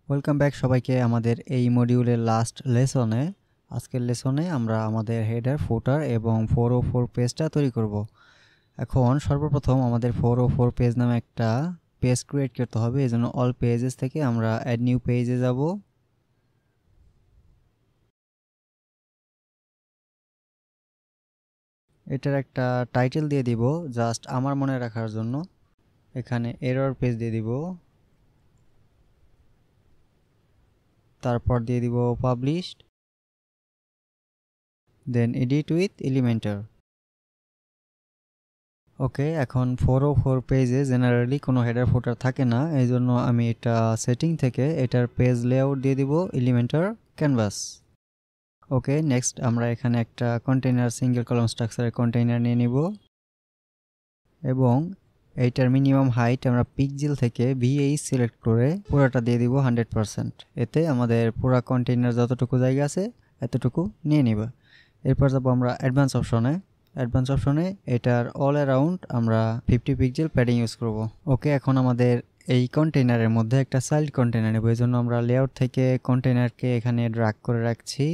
Welcome back সবাইকে আমাদের এই মডিউলের লাস্ট লেসনে। আজকের লেসনে আমরা আমাদের হেডার, ফুটার এবং 404 পেজটা তৈরি করব। এখন সর্বপ্রথম আমাদের 404 পেজ নামে একটা পেজ ক্রিয়েট করতে হবে। এজন্য অল পেজেস থেকে আমরা অ্যাড নিউ পেজে যাব। এটার একটা টাইটেল দিয়ে দিব জাস্ট আমার মনে রাখার জন্য। এখানে এরর পেজ দিয়ে দিব, তারপর দিয়ে দিব published, then edit with Elementor. Okay, এখন 404 পেজে জেনারেলি কোনো হেডার ফুটার থাকে না, এই জন্য আমি এটা সেটিং থেকে এটার পেজ লেআউট দিয়ে দিব এলিমেন্টর ক্যানভাস। ওকে, নেক্সট আমরা এখানে একটা কন্টেইনার সিঙ্গেল কলাম স্ট্রাকচারের কন্টেইনার নিয়ে নিব এবং এইটার মিনিমাম হাইট আমরা পিক্সেল থেকে VH সিলেক্ট করে পুরোটা দিয়ে দিব 100%। এতে আমাদের পুরো কন্টেইনার যতটুকু জায়গা আছে এতটুকু নিয়ে নিব। এরপর যাব আমরা অ্যাডভান্স অপশনে এটার অল অ্যারাউন্ড আমরা 50 পিক্সেল প্যাডিং ইউজ করব। ওকে, এখন আমাদের এই কন্টেইনারের মধ্যে একটা চাইল্ড কন্টেইনার নেব। এই জন্য আমরা লেআউট থেকে কন্টেইনারকে এখানে ড্র্যাগ করে রাখছি।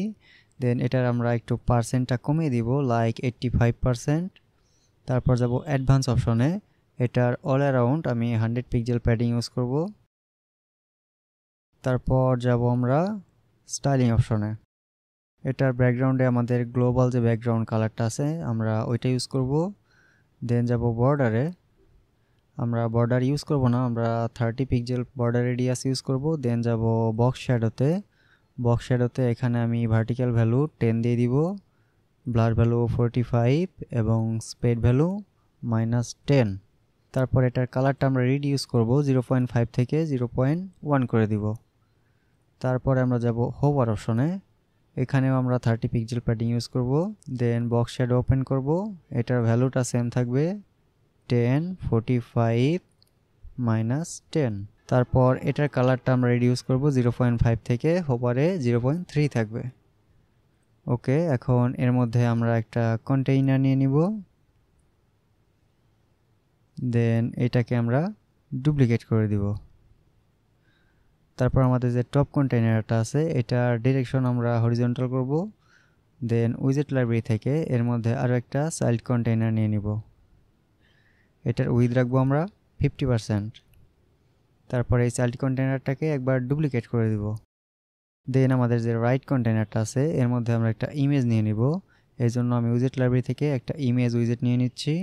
দেন এটার আমরা একটু পার্সেন্টটা কমিয়ে দিব, লাইক 85%। তারপর যাব অ্যাডভান্স অপশনে, এটার অল অ্যারাউন্ড আমি 100 পিক্সেল প্যাডিং ইউজ করব। তারপর যাব আমরা স্টাইলিং অপশনে, এটার ব্যাকগ্রাউন্ডে আমাদের গ্লোবাল যে ব্যাকগ্রাউন্ড কালারটা আছে আমরা ওইটা ইউজ করব। দেন যাব বর্ডারে, আমরা বর্ডার ইউজ করব না, আমরা 30 পিক্সেল বর্ডার রেডিয়াস ইউজ করব। দেন যাব বক্স শ্যাডোতে এখানে আমি ভার্টিক্যাল ভ্যালু 10 দিয়ে দিব, ব্লার ভ্যালু 45 এবং স্পেড ভ্যালু -10। তারপর এটার কালারটা আমরা রিডিউস করব 0.5 থেকে 0.1 করে দিব। তারপরে আমরা যাব হোভার অপশনে, এখানেও আমরা 30 পিক্সেল প্যাডিং ইউজ করব। দেন বক্স শ্যাডো ওপেন করব, এটার ভ্যালুটা সেম থাকবে 10, 45 -10। তারপর এটার কালারটা আমরা রিডিউস করব 0.5 থেকে হোভারে 0.3 থাকবে। ওকে, এখন এর মধ্যে আমরা একটা কন্টেইনার নিয়ে নিব। দেন এটাকে আমরা ডুপ্লিকেট করে দিব। তারপর আমাদের যে টপ কন্টেইনারটা আছে এটার ডিরেকশন আমরা হরিজন্টাল করব। দেন উইজেট লাইব্রেরি থেকে এর মধ্যে আরও একটা চাইল্ড কন্টেইনার নিয়ে নিব, এটার উইথ রাখবো আমরা 50%। তারপর এই চাইল্ড কন্টেইনারটাকে একবার ডুপ্লিকেট করে দিব। দেন আমাদের যে রাইট কন্টেইনারটা আছে এর মধ্যে আমরা একটা ইমেজ নিয়ে নিব। এই জন্য আমি উইজেট লাইব্রেরি থেকে একটা ইমেজ উইজেট নিয়ে নিচ্ছি।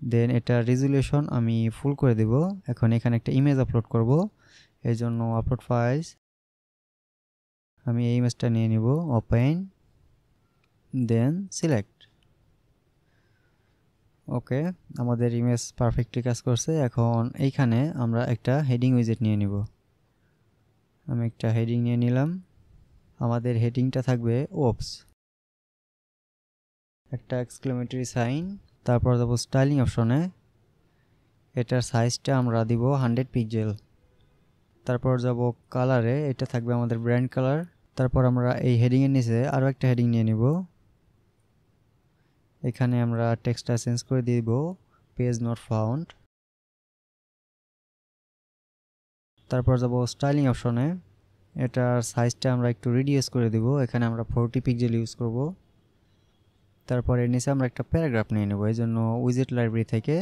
দেন এটার রেজুলেশন আমি ফুল করে দেব। এখন এখানে একটা ইমেজ আপলোড করব, এই জন্য আপলোড ফাইলস, আমি এই ইমেজটা নিয়ে নিব, ওপেন, দেন সিলেক্ট। ওকে, আমাদের ইমেজ পারফেক্টলি কাজ করছে। এখন এইখানে আমরা একটা হেডিং উইজেট নিয়ে নিব, আমি একটা হেডিং নিয়ে নিলাম। আমাদের হেডিংটা থাকবে ওপস, একটা এক্সক্লেমেটরি সাইন। তারপর যাব স্টাইলিং অপশনে, এটার সাইজটা আমরা দিব 100 পিক্সেল। তারপর যাব কালারে, এটা থাকবে আমাদের ব্র্যান্ড কালার। তারপর আমরা এই হেডিংয়ের নিচে আরও একটা হেডিং নিয়ে নিব, এখানে আমরা টেক্সটটা চেঞ্জ করে দিব পেজ নট ফাউন্ড। তারপর যাব স্টাইলিং অপশনে, এটার সাইজটা আমরা একটু রিডিউস করে দিব, এখানে আমরা 40 পিক্সেল ইউজ করব। তারপর এর নিচে আমরা একটা প্যারাগ্রাফ নিয়ে নেব, এই জন্য উইজেট লাইব্রেরি থেকে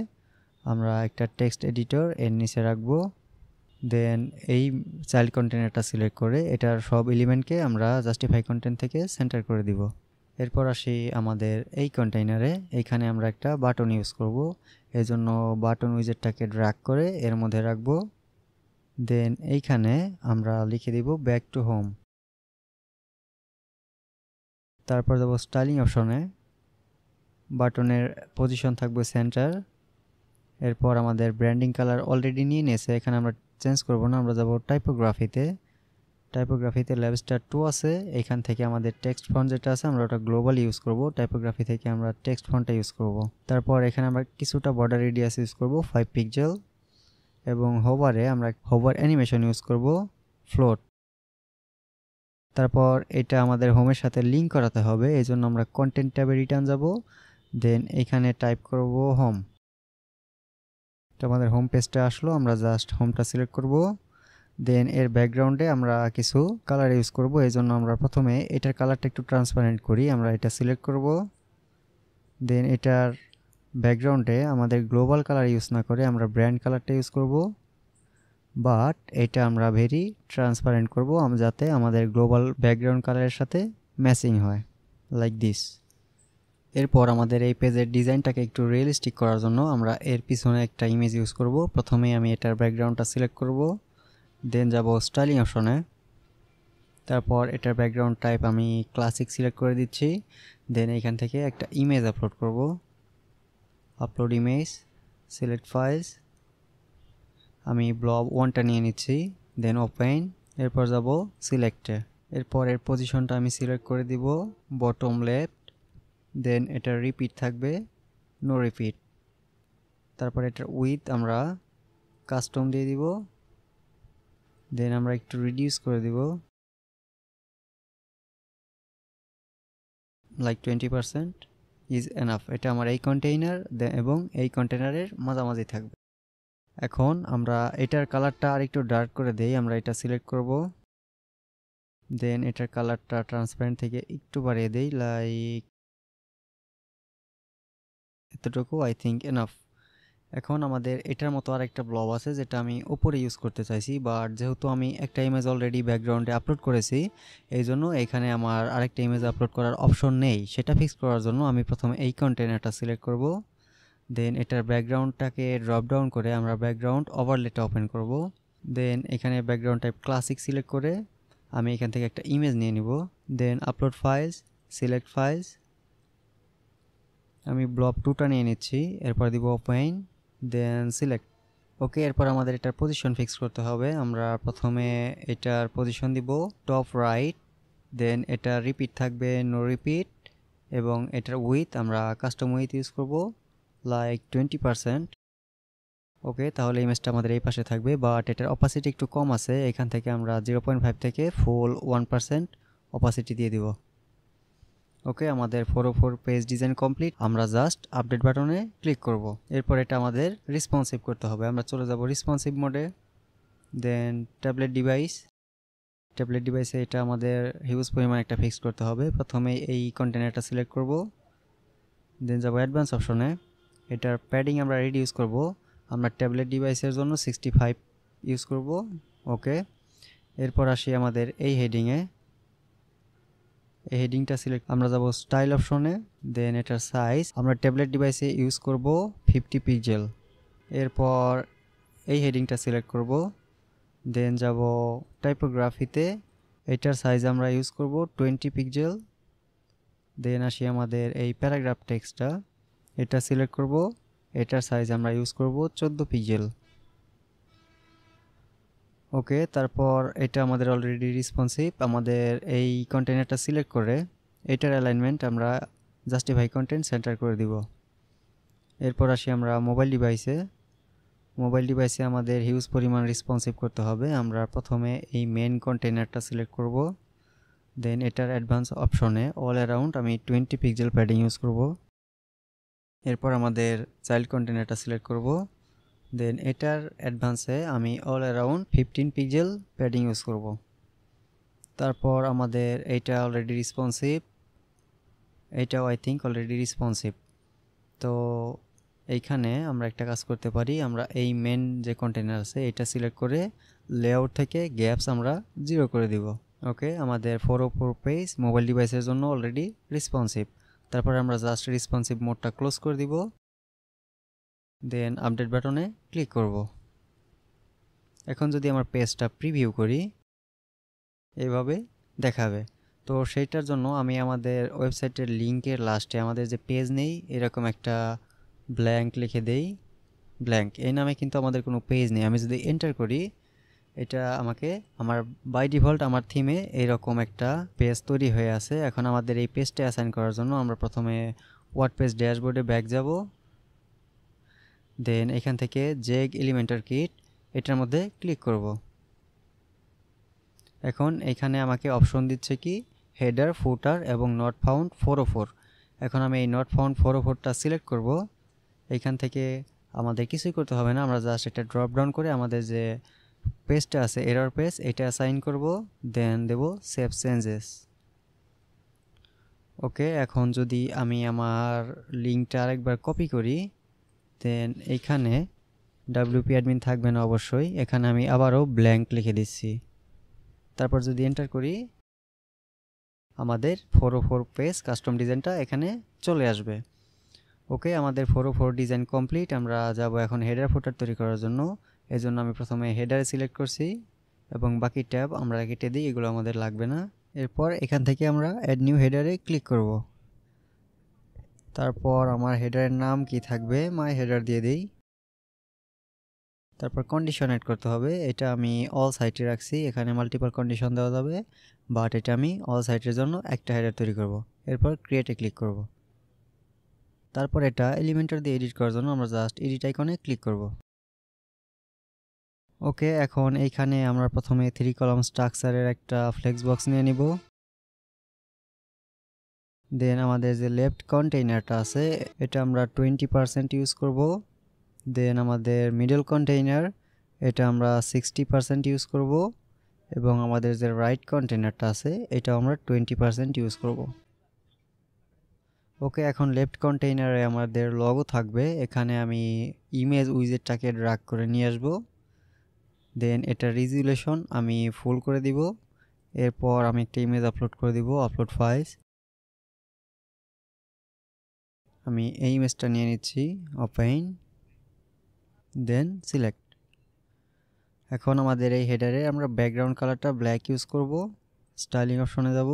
আমরা একটা টেক্সট এডিটর এর নিচে রাখবো। দেন এই চাইল্ড কন্টেইনারটা সিলেক্ট করে এটার সব এলিমেন্টকে আমরা জাস্টিফাই কন্টেন্ট থেকে সেন্টার করে দিব। এরপর আসি আমাদের এই কন্টেইনারে, এইখানে আমরা একটা বাটন ইউজ করব, এই জন্য বাটন উইজেটটাকে ড্র্যাগ করে এর মধ্যে রাখবো। দেন এইখানে আমরা লিখে দিব ব্যাক টু হোম। তারপর যাব স্টাইলিং অপশনে, বাটনের পজিশন থাকবে সেন্টার। এরপর আমাদের ব্র্যান্ডিং কালার অলরেডি নিয়ে নিয়েছে, এখানে আমরা চেঞ্জ করব না, আমরা যাব টাইপোগ্রাফিতে লেভেলস্টার 2 আছে, এখান থেকে আমাদের টেক্সট ফন্ট যেটা আছে আমরা ওটা গ্লোবাল ইউজ করব, টাইপোগ্রাফি থেকে আমরা টেক্সট ফন্টটা ইউজ করব। তারপর এখানে আমরা কিছুটা বর্ডার রেডিয়াস ইউজ করব 5 পিক্সেল এবং হোভারে আমরা হোভার অ্যানিমেশন ইউজ করব ফ্লোট। তারপর এটা আমাদের হোমের সাথে লিঙ্ক করাতে হবে, এই জন্য আমরা কন্টেন্ট ট্যাবে রিটার্ন যাব। দেন এখানে টাইপ করব হোম। তো আমাদের হোম পেজটা আসলো, আমরা জাস্ট হোমটা সিলেক্ট করব। দেন এর ব্যাকগ্রাউন্ডে আমরা কিছু কালার ইউজ করব, এই জন্য আমরা প্রথমে এটার কালারটা একটু ট্রান্সপারেন্ট করি, আমরা এটা সিলেক্ট করব। দেন এটার ব্যাকগ্রাউন্ডে আমাদের গ্লোবাল কালার ইউজ না করে আমরা ব্র্যান্ড কালারটা ইউজ করব, বাট এটা আমরা ভেরি ট্রান্সপারেন্ট করব যাতে আমাদের গ্লোবাল ব্যাকগ্রাউন্ড কালারের সাথে ম্যাচিং হয়, লাইক দিস। এরপর আমাদের এই পেজের ডিজাইনটাকে একটু রিয়েলিস্টিক করার জন্য আমরা এর পিছনে একটা ইমেজ ইউজ করব। প্রথমেই আমি এটার ব্যাকগ্রাউন্ডটা সিলেক্ট করব, দেন যাব স্টাইলিং অপশনে। তারপর এটার ব্যাকগ্রাউন্ড টাইপ আমি ক্লাসিক সিলেক্ট করে দিচ্ছি। দেন এখান থেকে একটা ইমেজ আপলোড করব, আপলোড ইমেজ, সিলেক্ট ফাইলস, আমি ব্লব 1টা নিয়ে নিচ্ছি, দেন ওপেন। এরপর যাব সিলেক্টে। এরপর এর পজিশনটা আমি সিলেক্ট করে দিব বটম লেফট। দেন এটা রিপিট থাকবে, নো রিপিট। তারপর এটার উইথ আমরা কাস্টম দিয়ে দিব, দেন আমরা একটু রিডিউস করে দিব, লাইক 20% ইজ এনাফ। এটা আমার এই কন্টেইনার এবং এই কন্টেইনারের মাঝামাঝি থাকবে। এখন আমরা এটার কালারটা আর একটু ডার্ক করে দেই, আমরা এটা সিলেক্ট করব। দেন এটার কালারটা ট্রান্সপারেন্ট থেকে একটু বাড়িয়ে দেই, লাইক এতটুকু, আই থিঙ্ক এনাফ। এখন আমাদের এটার মতো আর একটা ব্লব আছে যেটা আমি উপরে ইউজ করতে চাইছি, বাট যেহেতু আমি একটা ইমেজ অলরেডি ব্যাকগ্রাউন্ডে আপলোড করেছি, এই জন্য এখানে আমার আরেকটা ইমেজ আপলোড করার অপশন নেই। সেটা ফিক্স করার জন্য আমি প্রথমে এই কন্টেইনারটা সিলেক্ট করব। দেন এটার ব্যাকগ্রাউন্ডটাকে ড্রপ ডাউন করে আমরা ব্যাকগ্রাউন্ড ওভারলেটা ওপেন করব। দেন এখানে ব্যাকগ্রাউন্ড টাইপ ক্লাসিক সিলেক্ট করে আমি এখান থেকে একটা ইমেজ নিয়ে নিব। Then upload files, select files, আমি ব্লব 2টা নিয়ে নিচ্ছি। এরপর দিব ওপেন, দেন সিলেক্ট। ওকে, এরপর আমাদের এটার পজিশন ফিক্স করতে হবে। আমরা প্রথমে এটার পজিশন দিব টপ রাইট, দেন এটা রিপিট থাকবে, নো রিপিট, এবং এটার উইথ আমরা কাস্টম উইথ ইউজ করব, লাইক 20%। ওকে, তাহলে ইমেজটা আমাদের এই পাশে থাকবে, বাট এটার অপাসিটি একটু কম আছে, এখান থেকে আমরা 0.5 থেকে ফুল 1% অপাসিটি দিয়ে দিব। ওকে, আমাদের 404 পেজ ডিজাইন কমপ্লিট। আমরা জাস্ট আপডেট বাটনে ক্লিক করব। এরপর এটা আমাদের রেসপন্সিভ করতে হবে, আমরা চলে যাব রেসপন্সিভ মোডে। দেন ট্যাবলেট ডিভাইসে এটা আমাদের হিউজ পরিমাণ একটা ফিক্স করতে হবে। প্রথমে এই কন্টেনারটা সিলেক্ট করব, দেন যাব অ্যাডভান্স অপশনে। এটার প্যাডিং আমরা রিডিউস করব, আমরা ট্যাবলেট ডিভাইসের জন্য 65 ইউজ করব। ওকে, এরপর আসি আমাদের এই হেডিংয়ে। এই হেডিংটা সিলেক্ট, আমরা যাব স্টাইল অপশনে। দেন এটার সাইজ আমরা ট্যাবলেট ডিভাইসে ইউজ করব 50 পিক্সেল। এরপর এই হেডিংটা সিলেক্ট করব, দেন যাব টাইপোগ্রাফিতে, এটার সাইজ আমরা ইউজ করব 20 পিক্সেল। দেন আসি আমাদের এই প্যারাগ্রাফ টেক্সটটা, এটা সিলেক্ট করব, এটার সাইজ আমরা ইউজ করব 14 পিক্সেল। ওকে, তারপর এটা আমাদের অলরেডি রেসপন্সিভ। আমাদের এই কন্টেইনারটা সিলেক্ট করে এটার অ্যালাইনমেন্ট আমরা জাস্টিফাই কন্টেন্ট সেন্টার করে দিব। এরপর আসি আমরা মোবাইল ডিভাইসে আমাদের হিউজ পরিমাণ রেসপন্সিভ করতে হবে। আমরা প্রথমে এই মেন কন্টেইনারটা সিলেক্ট করব, দেন এটার অ্যাডভান্স অপশনে অল অ্যারাউন্ড আমি 20 পিক্সেল প্যাডিং ইউজ করব। এরপর আমাদের চাইল্ড কন্টেইনারটা সিলেক্ট করব, দেন এটার অ্যাডভান্সে আমি all around 15 pixel padding use করব। তারপর আমাদের এইটা অলরেডি রেসপন্সিভ, এইটাও আই থিঙ্ক অলরেডি রেসপন্সিভ। তো এইখানে আমরা একটা কাজ করতে পারি, আমরা এই মেন যে কন্টেইনার আছে এটা সিলেক্ট করে লেআউট থেকে গ্যাপস আমরা 0 করে দিব। ওকে, আমাদের 404 পেজ মোবাইল ডিভাইসের জন্য অলরেডি রেসপন্সিভ। তারপর আমরা জাস্ট রেসপন্সিভ মোডটা ক্লোজ করে দিব, দেন আপডেট বাটনে ক্লিক করব। এখন যদি আমার পেজটা প্রিভিউ করি, এইভাবে দেখাবে। তো সেইটার জন্য আমি আমাদের ওয়েবসাইটের লিঙ্কের লাস্টে আমাদের যে পেজ নেই এরকম একটা ব্ল্যাঙ্ক লিখে দেই, ব্ল্যাঙ্ক এই নামে কিন্তু আমাদের কোনো পেজ নেই। আমি যদি এন্টার করি, এটা আমাকে আমার বাই ডিফল্ট আমার থিমে এইরকম একটা পেজ তৈরি হয়ে আছে। এখন আমাদের এই পেজটা অ্যাসাইন করার জন্য আমরা প্রথমে ওয়ার্ডপ্রেস ড্যাশবোর্ডে ব্যাক যাব, দেন এখান থেকে জেগ এলিমেন্টার কিট এটার মধ্যে ক্লিক করব। এখন এখানে আমাকে অপশন দিচ্ছে কি হেডার, ফুটার এবং নট ফাউন্ড 404। এখন আমি এই নট ফাউন্ড 404টা সিলেক্ট করব। এখান থেকে আমাদের কিছুই করতে হবে না, আমরা জাস্ট একটা ড্রপ ডাউন করে আমাদের যে পেজটা আছে এরর পেজ এটা অ্যাসাইন করব, দেন দেব সেভ চেঞ্জেস। ওকে, এখন যদি আমি আমার লিঙ্কটা আরেকবার কপি করি, দেন এইখানে WP অ্যাডমিন থাকবে না অবশ্যই, এখানে আমি আবারও ব্ল্যাঙ্ক লিখে দিচ্ছি। তারপর যদি এন্টার করি আমাদের 404 পেজ কাস্টম ডিজাইনটা এখানে চলে আসবে। ওকে, আমাদের 404 ডিজাইন কমপ্লিট। আমরা যাব এখন হেডার ফুটার তৈরি করার জন্য। এজন্য আমি প্রথমে হেডারে সিলেক্ট করছি এবং বাকি ট্যাব আমরা কেটে দিই, এগুলো আমাদের লাগবে না। এরপর এখান থেকে আমরা অ্যাড নিউ হেডারে ক্লিক করব। তারপর আমার হেডারের নাম কি থাকবে, মাই হেডার দিয়ে দিই। তারপর কন্ডিশন অ্যাড করতে হবে, এটা আমি অল সাইটে রাখছি, এখানে মাল্টিপল কন্ডিশন দেওয়া যাবে, বাট এটা আমি অল সাইটের জন্য একটা হেডার তৈরি করব। এরপর ক্রিয়েটে ক্লিক করব। তারপর এটা এলিমেন্টর দিয়ে এডিট করার জন্য আমরা জাস্ট এডিট আইকনে ক্লিক করব। ওকে, এখন এইখানে আমরা প্রথমে 3 কলাম স্ট্রাকচারের একটা ফ্লেক্স বক্স নিয়ে নিব। দেন আমাদের যে লেফট কন্টেইনারটা আছে এটা আমরা 20% ইউজ করব। দেন আমাদের মিডল কন্টেইনার এটা আমরা 60% ইউজ করব এবং আমাদের যে রাইট কন্টেইনারটা আছে এটা আমরা 20% ইউজ করব। ওকে, এখন লেফট কন্টেইনারে আমাদের লগো থাকবে, এখানে আমি ইমেজ উইজেটটাকে ড্র্যাগ করে নিয়ে আসব। দেন এটা রেজুলেশন আমি ফুল করে দিব। এরপর আমি একটা ইমেজ আপলোড করে দিব, আপলোড ফাইলস। আমি এই ইমেজটা নিয়ে নিচ্ছি, ওপেন, দেন সিলেক্ট। এখন আমাদের এই হেডারে আমরা ব্যাকগ্রাউন্ড কালারটা ব্ল্যাক ইউজ করব। স্টাইলিং অপশনে যাব,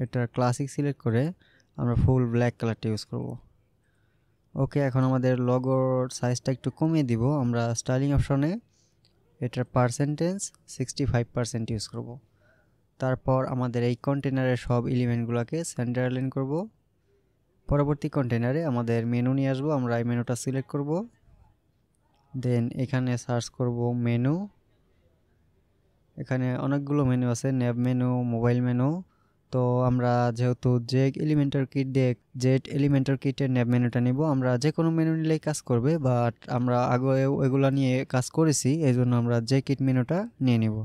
এটা ক্লাসিক সিলেক্ট করে আমরা ফুল ব্ল্যাক কালারটা ইউজ করব। ওকে, এখন আমাদের লোগোর সাইজটা একটু কমিয়ে দিব, আমরা স্টাইলিং অপশনে এটার পার্সেন্টেজ 65% ইউজ করব। তারপর আমাদের এই কন্টেনারের সব এলিমেন্টগুলোকে সেন্টার অ্যালাইন করব। পরবর্তী কন্টেনারে আমাদের মেনু নিয়ে আসবো, আমরা এই মেনুটা সিলেক্ট করব। দেন এখানে সার্চ করব মেনু, এখানে অনেকগুলো মেনু আছে, ন্যাব মেনু, মোবাইল মেনু। তো আমরা যেহেতু জেট এলিমেন্টর কিটের ন্যাব মেনুটা নিব, আমরা যে কোনো মেনু নিলেই কাজ করবে, বাট আমরা আগে এগুলা নিয়ে কাজ করেছি, এই জন্য আমরা যে কিট মেনুটা নিয়ে নিব।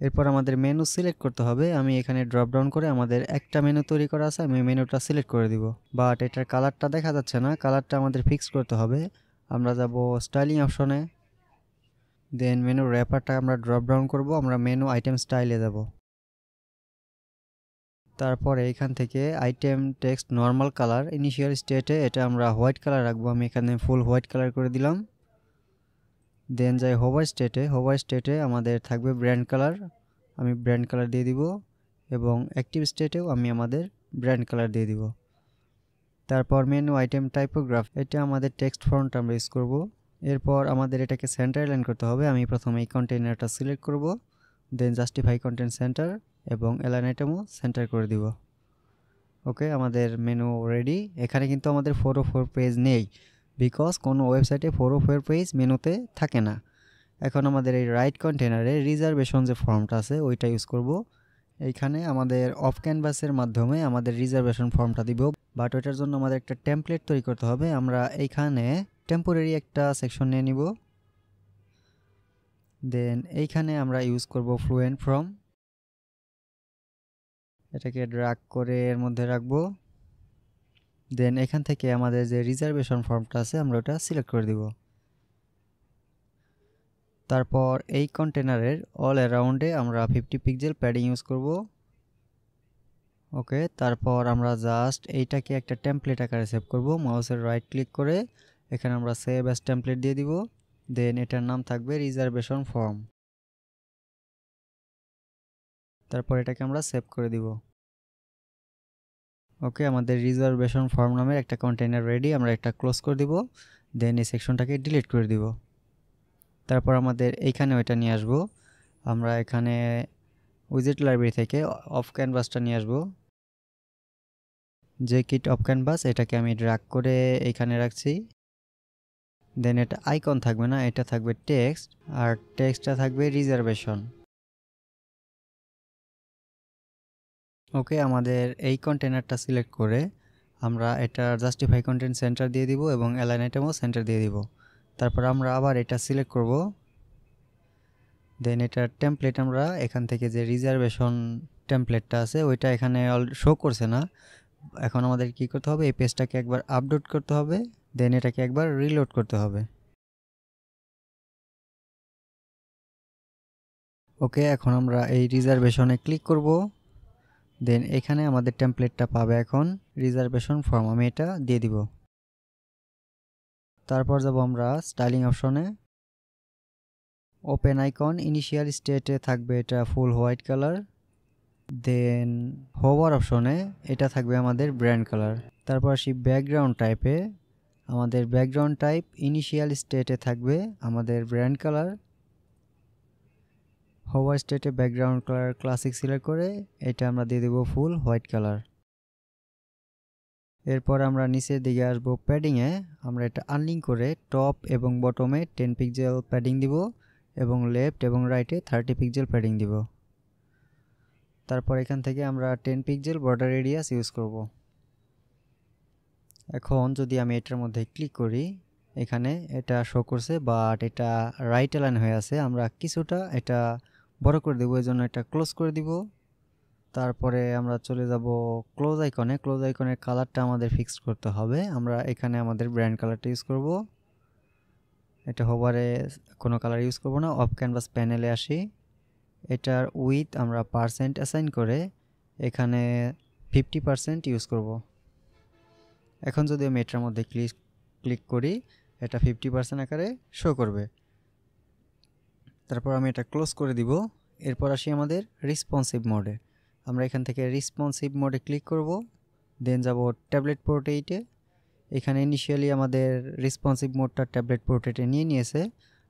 এরপর আমাদের মেনু সিলেক্ট করতে হবে, আমি এখানে ড্রপ ডাউন করে আমাদের একটা মেনু তৈরি করা আছে, আমি মেনুটা সিলেক্ট করে দিব। বাট এটার কালারটা দেখা যাচ্ছে না, কালারটা আমাদের ফিক্স করতে হবে। আমরা যাব স্টাইলিং অপশনে, দেন মেনু র্যাপারটা আমরা ড্রপ ডাউন করব, আমরা মেনু আইটেম স্টাইলে যাব। তারপরে এখান থেকে item text normal colour initial স্টেটে এটা আমরা হোয়াইট কালার রাখবো, আমি এখানে ফুল হোয়াইট কালার করে দিলাম। দেন যাই হোভার স্টেটে আমাদের থাকবে ব্র্যান্ড কালার, আমি ব্র্যান্ড কালার দিয়ে দিব এবং অ্যাক্টিভ স্টেটেও আমি আমাদের ব্র্যান্ড কালার দিয়ে দিব। তারপর মেনু আইটেম টাইপোগ্রাফ, এটা আমাদের টেক্সট ফন্ট আমরা ইউজ করব। এরপর আমাদের এটাকে সেন্টার অ্যালাইন করতে হবে, আমি প্রথমে এই কন্টেইনারটা সিলেক্ট করব, দেন জাস্টিফাই কন্টেন্ট সেন্টার এবং অ্যালাইন আইটেমও সেন্টার করে দিব। ওকে, আমাদের মেনু রেডি। এখানে কিন্তু আমাদের 404 পেজ নেই, বিকজ কোনো ওয়েবসাইটে 404 পেজ মেনুতে থাকে না। এখন আমাদের এই রাইট কন্টেনারে রিজার্ভেশন যে ফর্মটা আছে ওইটা ইউজ করব। এইখানে আমাদের অফ ক্যানভাসের মাধ্যমে আমাদের রিজার্ভেশন ফর্মটা দিব, বাট ওইটার জন্য আমাদের একটা টেমপ্লেট তৈরি করতে হবে। আমরা এইখানে টেম্পোরারি একটা সেকশন নিয়ে নিব, দেন এইখানে আমরা ইউজ করব ফ্লুয়েন্ট ফর্ম, এটাকে ড্র্যাগ করে এর মধ্যে রাখবো। দেন এখান থেকে আমাদের যে রিজার্ভেশন ফর্মটা আছে আমরা ওটা সিলেক্ট করে দিব। তারপর এই কন্টেনারের অল অ্যারাউন্ডে আমরা 50 পিক্সেল প্যাডিং ইউজ করব। ওকে, তারপর আমরা জাস্ট এইটাকে একটা টেমপ্লেট আকারে সেভ করব, মাউসের রাইট ক্লিক করে এখানে আমরা সেভ অ্যাজ টেমপ্লেট দিয়ে দিব। দেন এটার নাম থাকবে রিজার্ভেশন ফর্ম। তারপর এটাকে আমরা সেভ করে দিব। ওকে, আমাদের রিজার্ভেশন ফর্ম নামের একটা কন্টেইনার রেডি, আমরা একটা ক্লোজ করে দিব, দেন এই সেকশনটাকে ডিলিট করে দিব। তারপর আমাদের এইখানে ওইটা নিয়ে আসব, আমরা এখানে উইজেট লাইব্রেরি থেকে অফ ক্যানভাসটা নিয়ে আসব, যে কিট অফ ক্যানভাস এটাকে আমি ড্র্যাগ করে এইখানে রাখছি। দেন এটা আইকন থাকবে না, এটা থাকবে টেক্সট, আর টেক্সটটা থাকবে রিজার্ভেশন। ওকে, আমাদের এই কন্টেনারটা সিলেক্ট করে আমরা এটা জাস্টিফাই কন্টেন্ট সেন্টার দিয়ে দিব এবং অ্যালাইন আইটেমও সেন্টার দিয়ে দিব। তারপর আমরা আবার এটা সিলেক্ট করব। দেন এটার টেমপ্লেট আমরা এখান থেকে যে রিজার্ভেশন টেমপ্লেটটা আছে ওইটা এখানে শো করছে না। এখন আমাদের কি করতে হবে, এই পেজটাকে একবার আপডেট করতে হবে, দেন এটাকে একবার রিলোড করতে হবে। ওকে, এখন আমরা এই রিজার্ভেশনে ক্লিক করব। দেন এখানে আমাদের টেমপ্লেটটা পাবে এখন রিজার্ভেশন ফর্ম, আমি এটা দিয়ে দিব। তারপর যাব আমরা স্টাইলিং অপশনে, ওপেন আইকন ইনিশিয়াল স্টেটে থাকবে এটা ফুল হোয়াইট কালার। দেন হোভার অপশনে এটা থাকবে আমাদের ব্র্যান্ড কালার। তারপর আসি ব্যাকগ্রাউন্ড টাইপে, আমাদের ব্যাকগ্রাউন্ড টাইপ ইনিশিয়াল স্টেটে থাকবে আমাদের ব্র্যান্ড কালার। হোভার স্টেটে ব্যাকগ্রাউন্ড কালার ক্লাসিক সিলেক্ট করে এটা আমরা দিয়ে দেব ফুল হোয়াইট কালার। এরপর আমরা নিচের দিকে আসবো প্যাডিংয়ে, আমরা এটা আনলিঙ্ক করে টপ এবং বটমে 10 পিক্সেল প্যাডিং দিব এবং লেফট এবং রাইটে 30 পিক্সেল প্যাডিং দিব। তারপর এখান থেকে আমরা 10 পিক্সেল বর্ডার রেডিয়াস ইউজ করব। এখন যদি আমি এটার মধ্যে ক্লিক করি, এখানে এটা শো করছে বাট এটা রাইট অ্যালাইন হয়ে আছে, আমরা কিছুটা এটা বড় করে দেবো, এই জন্য এটা ক্লোজ করে দিব। তারপরে আমরা চলে যাব ক্লোজ আইকনে, ক্লোজ আইকনের কালারটা আমাদের ফিক্স করতে হবে। আমরা এখানে আমাদের ব্র্যান্ড কালারটা ইউজ করব, এটা হোভারে কোনো কালার ইউজ করব না। অফ ক্যানভাস প্যানেলে আসি, এটার উইথ আমরা পার্সেন্ট অ্যাসাইন করে এখানে 50% ইউজ করব। এখন যদি আমি এটার মধ্যে ক্লিক করি, এটা 50% আকারে শো করবে। তারপর আমি এটা ক্লোজ করে দিব। এরপর আসি আমাদের রেসপন্সিভ মোডে, আমরা এখান থেকে রেসপন্সিভ মোডে ক্লিক করব। দেন যাব ট্যাবলেট পোর্ট্রেইটে, এখানে ইনিশিয়ালি আমাদের রেসপন্সিভ মোডটা ট্যাবলেট পোর্ট্রেটে নিয়ে নিয়েছে।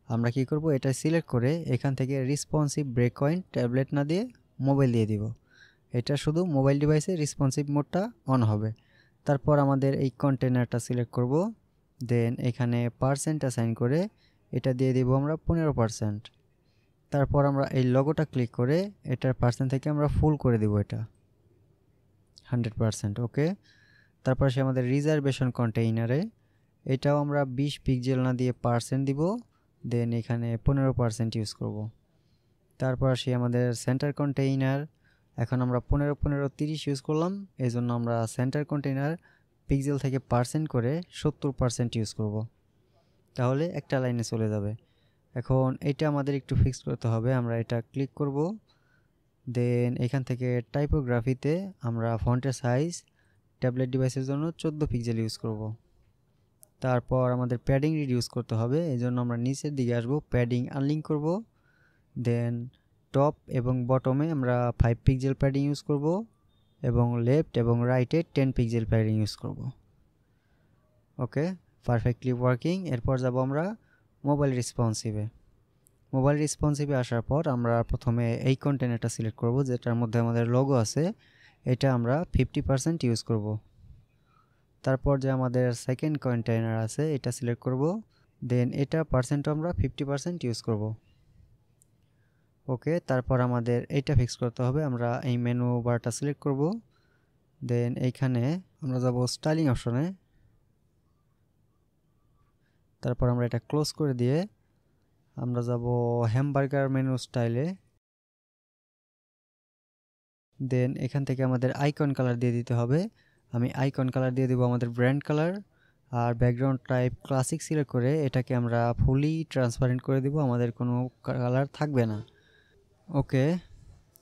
আমরা কি করব, এটা সিলেক্ট করে এখান থেকে রেসপন্সিভ ব্রেক পয়েন্ট ট্যাবলেট না দিয়ে মোবাইল দিয়ে দিব, এটা শুধু মোবাইল ডিভাইসে রেসপন্সিভ মোডটা অন হবে। তারপর আমাদের এই কন্টেনারটা সিলেক্ট করব, দেন এখানে পার্সেন্ট অ্যাসাইন করে এটা দিয়ে দিব আমরা 15%। তারপর আমরা এই লোগোটা ক্লিক করে এটার পার্সেন্ট থেকে আমরা ফুল করে দিব এটা 100%। ওকে, তারপর সে আমাদের রিজার্ভেশন কন্টেইনারে এটাও আমরা 20 পিক্সেল না দিয়ে পার্সেন্ট দিব, দেন এখানে 15% ইউজ করব। তারপর আসি আমাদের সেন্টার কন্টেইনার, এখন আমরা 15 15 30 ইউজ করলাম, এই জন্য আমরা সেন্টার কন্টেইনার পিক্সেল থেকে পার্সেন্ট করে 70% ইউজ করব, তাহলে একটা লাইনে চলে যাবে। এখন এটা আমাদের একটু ফিক্স করতে হবে, আমরা এটা ক্লিক করব। দেন এখান থেকে টাইপোগ্রাফিতে আমরা ফন্টের সাইজ ট্যাবলেট ডিভাইসের জন্য 14 পিক্সেল ইউজ করব। তারপর আমাদের প্যাডিং রিডিউস করতে হবে, এই জন্য আমরা নিচের দিকে আসব, প্যাডিং আনলিঙ্ক করব। দেন টপ এবং বটমে আমরা 5 পিক্সেল প্যাডিং ইউজ করব এবং লেফট এবং রাইটে 10 পিক্সেল প্যাডিং ইউজ করব। ওকে, পারফেক্টলি ওয়ার্কিং। এরপর যাব আমরা মোবাইল রেসপন্সিভে, মোবাইল রেসপন্সিভে আসার পর আমরা প্রথমে এই কন্টেনারটা সিলেক্ট করব যেটার মধ্যে আমাদের লোগো আছে, এটা আমরা 50% ইউজ করব। তারপর যে আমাদের সেকেন্ড কন্টেনার আছে এটা সিলেক্ট করব, দেন এটা পার্সেন্ট আমরা 50% ইউজ করব। ওকে, তারপর আমাদের এইটা ফিক্স করতে হবে, আমরা এই মেনু বারটা সিলেক্ট করব। দেন এইখানে আমরা যাব স্টাইলিং অপশনে, তারপর আমরা এটা ক্লোজ করে দিয়ে আমরা যাব হ্যামবার্গার মেনু স্টাইলে। দেন এখান থেকে আমাদের আইকন কালার দিয়ে দিতে হবে, আমি আইকন কালার দিয়ে দেবো আমাদের ব্র্যান্ড কালার। আর ব্যাকগ্রাউন্ড টাইপ ক্লাসিক সিলেক্ট করে এটাকে আমরা ফুলি ট্রান্সপারেন্ট করে দিব, আমাদের কোনো কালার থাকবে না। ওকে,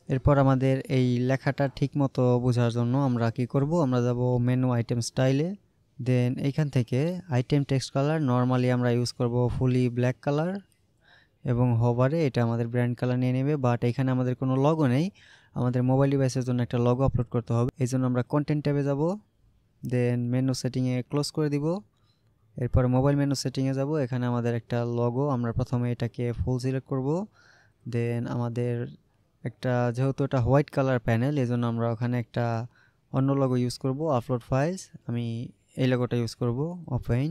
এরপর আমাদের এই লেখাটা ঠিক মতো বোঝার জন্য আমরা কি করব, আমরা যাব মেনু আইটেম স্টাইলে। দেন এইখান থেকে আইটেম টেক্সট কালার নর্মালি আমরা ইউজ করব ফুলি ব্ল্যাক কালার এবং হোভারে এটা আমাদের ব্র্যান্ড কালার নিয়ে নেবে, বাট এখানে আমাদের কোনো লগো নেই, আমাদের মোবাইল ডিভাইসের জন্য একটা লগো আপলোড করতে হবে, এই জন্য আমরা কন্টেন্ট ট্যাবে যাব। দেন মেনু সেটিংয়ে ক্লোজ করে দিব। এরপরে মোবাইল মেনু সেটিংয়ে যাব, এখানে আমাদের একটা লগো, আমরা প্রথমে এটাকে ফুল সিলেক্ট করব। দেন আমাদের একটা যেহেতু এটা হোয়াইট কালার প্যানেল, এই জন্য আমরা ওখানে একটা অন্য লগো ইউজ করব, আপলোড ফাইলস, আমি এই লগোটা ইউজ করব, ওপেন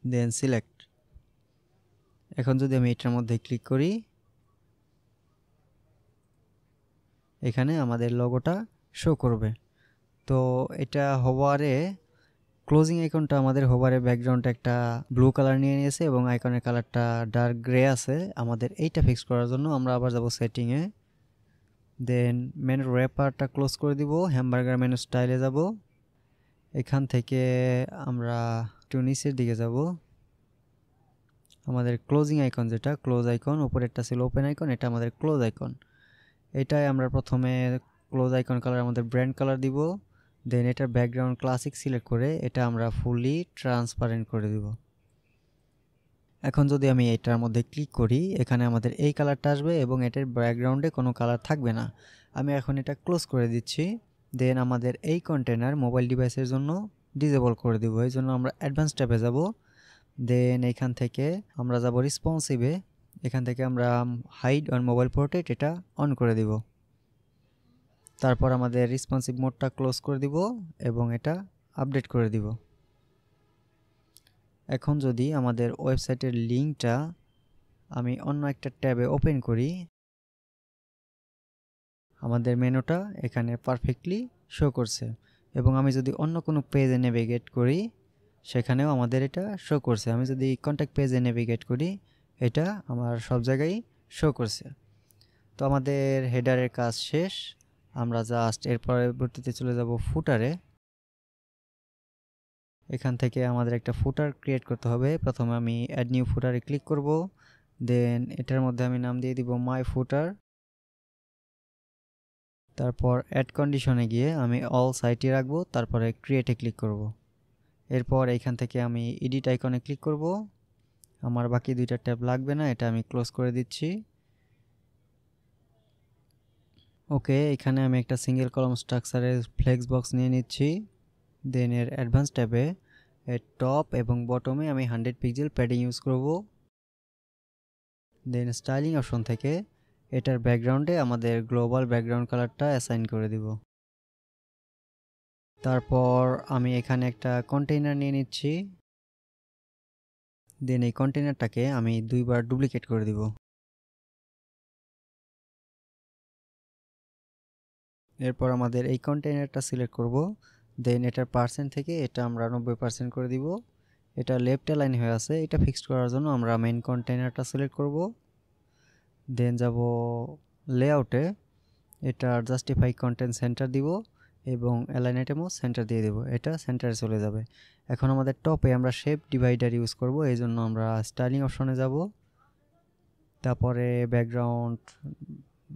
দেন সিলেক্ট। এখন যদি আমি এটার মধ্যে ক্লিক করি, এখানে আমাদের লোগোটা শো করবে। তো এটা হোভারে ক্লোজিং আইকনটা আমাদের হোভারে ব্যাকগ্রাউন্ডে একটা ব্লু কালার নিয়ে নিয়েছে এবং আইকনের কালারটা ডার্ক গ্রে আছে। আমাদের এইটা ফিক্স করার জন্য আমরা আবার যাব সেটিংয়ে, দেন মেনু র্যাপারটা ক্লোজ করে দিব, হ্যামবার্গার মেনু স্টাইলে যাব। এখান থেকে আমরা একটু নিচের দিকে যাব, আমাদের ক্লোজিং আইকন যেটা ক্লোজ আইকন, উপরেরটা ছিল ওপেন আইকন, এটা আমাদের ক্লোজ আইকন। এটাই আমরা প্রথমে ক্লোজ আইকন কালার আমাদের ব্র্যান্ড কালার দিব, দেন এটার ব্যাকগ্রাউন্ড ক্লাসিক সিলেক্ট করে এটা আমরা ফুলি ট্রান্সপারেন্ট করে দিব। এখন যদি আমি এটার মধ্যে ক্লিক করি, এখানে আমাদের এই কালারটা আসবে এবং এটার ব্যাকগ্রাউন্ডে কোনো কালার থাকবে না। আমি এখন এটা ক্লোজ করে দিচ্ছি, দেন আমাদের এই কন্টেনার মোবাইল ডিভাইসের জন্য ডিসেবল করে দিব। এই জন্য আমরা অ্যাডভান্স ট্যাবে যাব, দেন এখান থেকে আমরা যাব রেসপন্সিভে, এখান থেকে আমরা হাইড অন মোবাইল পোর্ট্রেট এটা অন করে দিব। তারপর আমাদের রেসপন্সিভ মোডটা ক্লোজ করে দিব এবং এটা আপডেট করে দিব। এখন যদি আমাদের ওয়েবসাইটের লিঙ্কটা আমি অন্য একটা ট্যাবে ওপেন করি, আমাদের মেনুটা এখানে পারফেক্টলি শো করছে। এবং আমি যদি অন্য কোনো পেজে নেভিগেট করি, সেখানেও আমাদের এটা শো করছে। আমি যদি কন্ট্যাক্ট পেজে নেভিগেট করি, এটা আমার সব জায়গায় শো করছে। তো আমাদের হেডারের কাজ শেষ। আমরা জাস্ট এর পরবর্তীতে চলে যাব ফুটারে। এখান থেকে আমাদের একটা ফুটার ক্রিয়েট করতে হবে। প্রথমে আমি অ্যাড নিউ ফুটারে ক্লিক করব, দেন এটার মধ্যে আমি নাম দিয়ে দিব মাই ফুটার। তারপর অ্যাড কন্ডিশনে গিয়ে আমি অল সাইটে রাখবো, তারপরে ক্রিয়েটে ক্লিক করব। এরপর এইখান থেকে আমি এডিট আইকনে ক্লিক করব। আমার বাকি দুইটা ট্যাব লাগবে না, এটা আমি ক্লোজ করে দিচ্ছি। ওকে, এখানে আমি একটা সিঙ্গেল কলাম স্ট্রাকচারের ফ্লেক্স বক্স নিয়ে নিচ্ছি। দেন এর অ্যাডভান্স ট্যাবে এর টপ এবং বটমে আমি 100 পিক্সেল প্যাডিং ইউজ করব। দেন স্টাইলিং অপশন থেকে এটার ব্যাকগ্রাউন্ডে আমাদের গ্লোবাল ব্যাকগ্রাউন্ড কালারটা অ্যাসাইন করে দিব। তারপর আমি এখানে একটা কন্টেইনার নিয়ে নিচ্ছি, দেন এই কন্টেইনারটাকে আমি দুইবার ডুপ্লিকেট করে দিব। এরপর আমাদের এই কন্টেইনারটা সিলেক্ট করব, দেন এটার পার্সেন্ট থেকে এটা আমরা 90% করে দিব। এটা লেফট অ্যালাইন হয়ে আছে, এটা ফিক্সড করার জন্য আমরা মেইন কন্টেইনারটা সিলেক্ট করব, দেন যাব লেআউটে, এটার জাস্টিফাই কন্টেন্ট সেন্টার দিব এবং অ্যালাইন আইটেমও সেন্টার দিয়ে দেব, এটা সেন্টারে চলে যাবে। এখন আমাদের টপে আমরা শেপ ডিভাইডার ইউজ করব, এই জন্য আমরা স্টাইলিং অপশনে যাব, তারপরে ব্যাকগ্রাউন্ড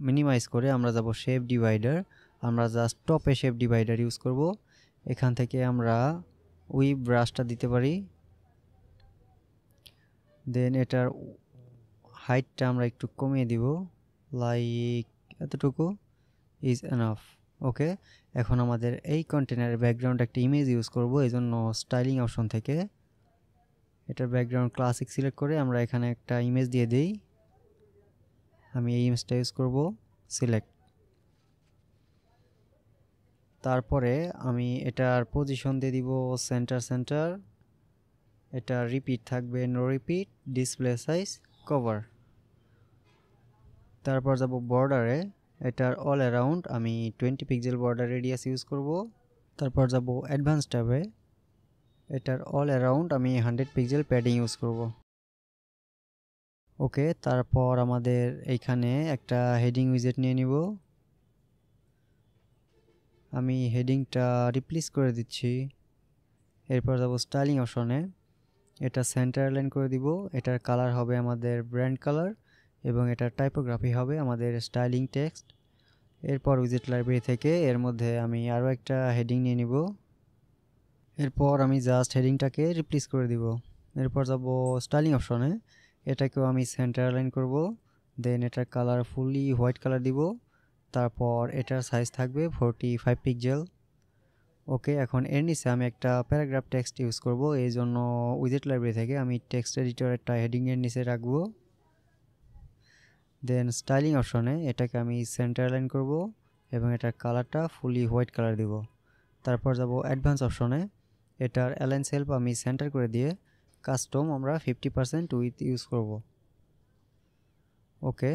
মিনিমাইজ করে আমরা যাব শেপ ডিভাইডার। আমরা জাস্ট টপে শেপ ডিভাইডার ইউজ করব। এখান থেকে আমরা উইভ ব্রাশটা দিতে পারি, দেন এটার হাইটটা আমরা একটু কমিয়ে দিব, লাইক এতটুকু ইজ এনাফ। ওকে, এখন আমাদের এই কন্টেনারের ব্যাকগ্রাউন্ড একটা ইমেজ ইউজ করব, এই জন্য স্টাইলিং অপশন থেকে এটার ব্যাকগ্রাউন্ড ক্লাসিক সিলেক্ট করে আমরা এখানে একটা ইমেজ দিয়ে দিই। আমি এই ইমেজটা ইউজ করব, সিলেক্ট। তারপরে আমি এটার পজিশন দিয়ে দিব সেন্টার সেন্টার, এটা রিপিট থাকবে no repeat, display size cover. তারপর যাব বর্ডারে, এটার অল অ্যারাউন্ড আমি 20 পিক্সেল বর্ডার রেডিয়াস ইউজ করব। তারপর যাব অ্যাডভান্স ট্যাবে, এটার অল অ্যারাউন্ড আমি 100 পিক্সেল প্যাডিং ইউজ করব। ওকে, তারপর আমাদের এইখানে একটা হেডিং উইজেট নিয়ে নিব, আমি হেডিংটা রিপ্লেস করে দিচ্ছি। এরপর যাব স্টাইলিং অপশনে, এটা সেন্টার লাইন করে দিব, এটার কালার হবে আমাদের ব্র্যান্ড কালার এবং এটার টাইপোগ্রাফি হবে আমাদের স্টাইলিং টেক্সট। এরপর উইজেট লাইব্রেরি থেকে এর মধ্যে আমি আরও একটা হেডিং নিয়ে নিব, এরপর আমি জাস্ট হেডিংটাকে রিপ্লেস করে দিব। এরপর যাব স্টাইলিং অপশনে, এটাকেও আমি সেন্টার লাইন করব, দেন এটার কালার ফুললি হোয়াইট কালার দিব, তারপর এটার সাইজ থাকবে 45 পিক্সেল। ওকে, এখন এর নিচে আমি একটা প্যারাগ্রাফ টেক্সট ইউজ করব, এই জন্য উইজেট লাইব্রেরি থেকে আমি টেক্সট এডিটর একটা হেডিংয়ের নিচে রাখবো। দেন স্টাইলিং অপশনে এটাকে আমি সেন্টার লাইন করব এবং এটার কালারটা ফুলি হোয়াইট কালার দিব। তারপর যাব অ্যাডভান্স অপশনে, এটার অ্যালাইন সেলফ আমি সেন্টার করে দিয়ে কাস্টম আমরা 50% উইথ ইউজ করব। ওকে,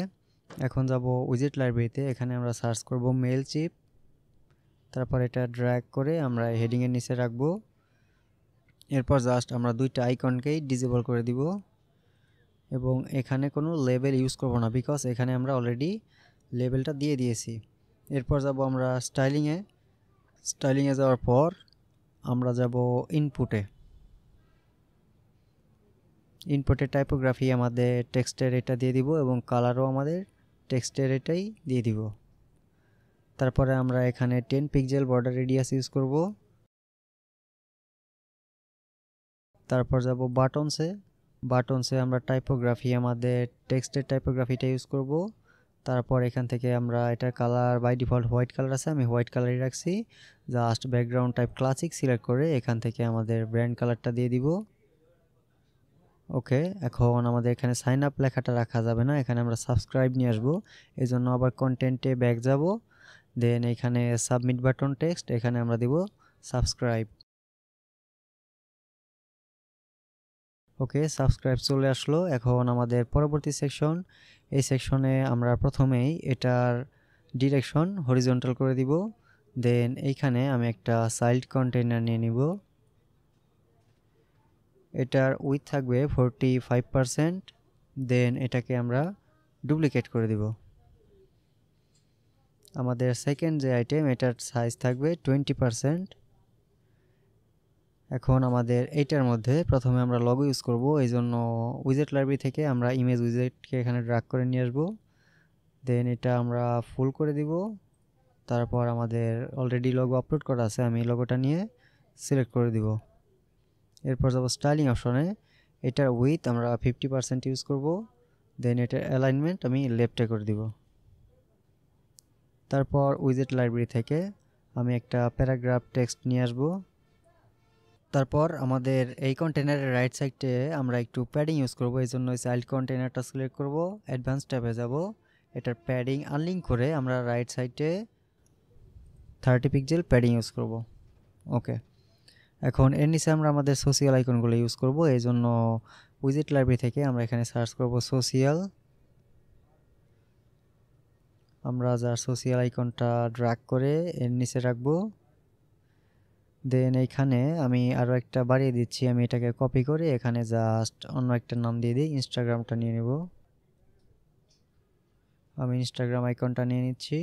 এখন যাব উইজেট লাইব্রেরিতে, এখানে আমরা সার্চ করব মেইলচিপ, তারপর এটা ড্র্যাগ করে আমরা হেডিংয়ের নিচে রাখবো। এরপর জাস্ট আমরা দুইটা আইকনকেই ডিসেবল করে দিব এবং এখানে কোনো লেবেল ইউজ করব না, বিকজ এখানে আমরা অলরেডি লেবেলটা দিয়ে দিয়েছি। এরপর যাব আমরা স্টাইলিংয়ে যাওয়ার পর আমরা যাব ইনপুটে টাইপোগ্রাফি আমাদের টেক্সটের এটা দিয়ে দিব এবং কালারও আমাদের টেক্সটের এটাই দিয়ে দিব। তারপরে আমরা এখানে 10 পিক্সেল বর্ডার রেডিয়াস ইউজ করব। তারপর যাব বাটনসে আমরা টাইপোগ্রাফি আমাদের টেক্সটের টাইপোগ্রাফিটা ইউজ করব। তারপর এখান থেকে আমরা এটার colour by default white colour আছে, আমি হোয়াইট কালারই রাখছি। Just background type classic select করে এখান থেকে আমাদের ব্র্যান্ড কালারটা দিয়ে দিব। ওকে, এখন আমাদের এখানে সাইন আপ লেখাটা রাখা যাবে না, এখানে আমরা সাবস্ক্রাইব নিয়ে আসবো। এই জন্য আবার কন্টেন্টে ব্যাক যাব, দেন এখানে সাবমিট বাটন টেক্সট, এখানে আমরা দিব সাবস্ক্রাইব। ওকে, সাবস্ক্রাইব চলে আসলো। এখন আমাদের পরবর্তী সেকশন, এই সেকশনে আমরা প্রথমেই এটার ডিরেকশন হরিজন্টাল করে দিব। দেন এইখানে আমি একটা চাইল্ড কন্টেইনার নিয়ে নিব, এটার উইথ থাকবে 45%। দেন এটাকে আমরা ডুপ্লিকেট করে দিব। আমাদের সেকেন্ড যে আইটেম, এটার সাইজ থাকবে 20%। এখন আমাদের এইটার মধ্যে প্রথমে আমরা লগো ইউজ করব, এই জন্য উইজেট লাইব্রেরি থেকে আমরা ইমেজ উইজেটকে এখানে ড্র্যাগ করে নিয়ে আসবো। দেন এটা আমরা ফুল করে দিব। তারপর আমাদের অলরেডি লগো আপলোড করা আছে, আমি লগোটা নিয়ে সিলেক্ট করে দিব। এরপর যাব স্টাইলিং অপশনে, এটার উইথ আমরা 50% ইউজ করব। দেন এটার অ্যালাইনমেন্ট আমি লেফটে করে দিব। তারপর উইজেট লাইব্রেরি থেকে আমি একটা প্যারাগ্রাফ টেক্সট নিয়ে আসব। তারপর আমাদের এই কন্টেনারের রাইট সাইডে আমরা একটু প্যাডিং ইউজ করব, এই জন্য চাইল্ড কন্টেনারটা সিলেক্ট করব, অ্যাডভান্স ট্যাবে যাব, এটার প্যাডিং আনলিঙ্ক করে আমরা রাইট সাইডে 30 পিক্সেল প্যাডিং ইউজ করব। ওকে, এখন এর নিচে আমরা আমাদের সোশিয়াল আইকনগুলো ইউজ করব, এই জন্য উইজেট লাইব্রেরি থেকে আমরা এখানে সার্চ করব সোশিয়াল। আমরা যার সোশিয়াল আইকনটা ড্র্যাগ করে এর নিচে রাখবো। দেন এইখানে আমি আরও একটা বাড়িয়ে দিচ্ছি, আমি এটাকে কপি করে এখানে জাস্ট অন্য একটা নাম দিয়ে দিই, ইনস্টাগ্রামটা নিয়ে নেব। আমি ইনস্টাগ্রাম আইকনটা নিয়ে নিচ্ছি।